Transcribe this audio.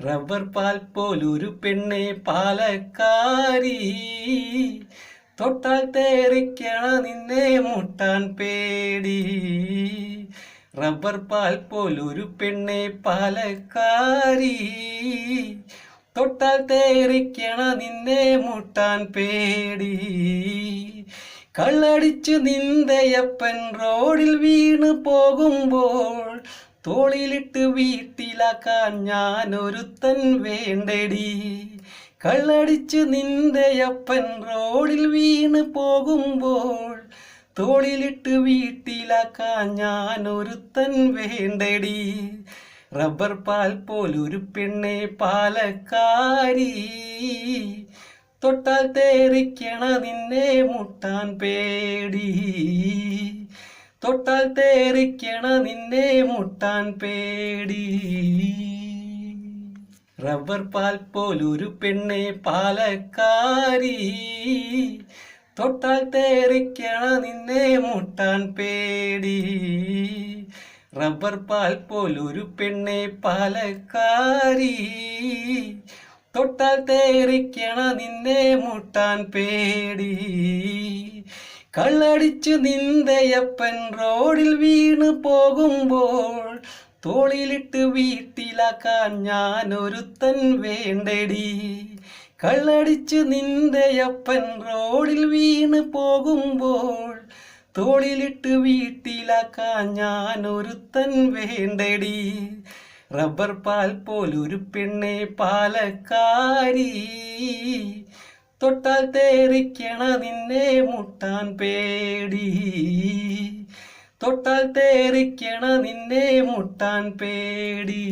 Rubber പാൽ പോലൊരു പെണ്ണെ പാലക്കാരി, തൊട്ടാൽ തേറിക്കണ നിന്നെ മുട്ടാൻ പേടി. റബ്ബർ പാൽ പോലൊരു പെണ്ണെ പാലക്കാരി, തൊട്ടാൽ തേറിക്കണ നിന്നെ മുട്ടാൻ പേടി. കള്ളടിച്ച് നിന്റെയപ്പൻ റോഡിൽ വീണ് പോകുമ്പോൾ തോളിലിട്ട് വീട്ടിലാക്കാൻ ഞാനൊരുത്തൻ വേണ്ടടി. കള്ളടിച്ച് നിന്റെയപ്പൻ റോഡിൽ വീണ് പോകുമ്പോൾ തോളിലിട്ട് വീട്ടിലാക്കാൻ ഞാനൊരുത്തൻ വേണ്ടടി. റബ്ബർ പാൽ പോലൊരു പെണ്ണെ പാലക്കാരി, തൊട്ടാൽ തേറിക്കണ നിന്നെ മുട്ടാൻ പേടി. തൊട്ടാൽ തേറിക്കണ നിന്നെ മുട്ടാൻ പേടി. റബ്ബർ പാൽ പോലൊരു പെണ്ണെ പാലക്കാരി, തൊട്ടാൽ തേറിക്കണ നിന്നെ മുട്ടാൻ പേടി. റബ്ബർ പാൽ പോലൊരു പെണ്ണെ പാലക്കാരി, തൊട്ടാൽ തേറിക്കണ നിന്നെ മുട്ടാൻ പേടി. കള്ളടിച്ച് നിന്റെയപ്പൻ റോഡിൽ വീണ് പോകുമ്പോൾ തോളിലിട്ട് വീട്ടിലാക്കാൻ ഞാനൊരുത്തൻ വേണ്ടടി. കള്ളടിച്ച് നിന്റെയപ്പൻ റോഡിൽ വീണ് പോകുമ്പോൾ തോളിലിട്ട് വീട്ടിലാക്കാൻ ഞാനൊരുത്തൻ വേണ്ടടി. റബ്ബർ പാൽ പോലൊരു പെണ്ണെ പാലക്കാരി, തൊട്ടാൽ തേറിക്കണ നിന്നെ മുട്ടാൻ പേടി. തൊട്ടാൽ തേറിക്കണ നിന്നെ മുട്ടാൻ പേടി.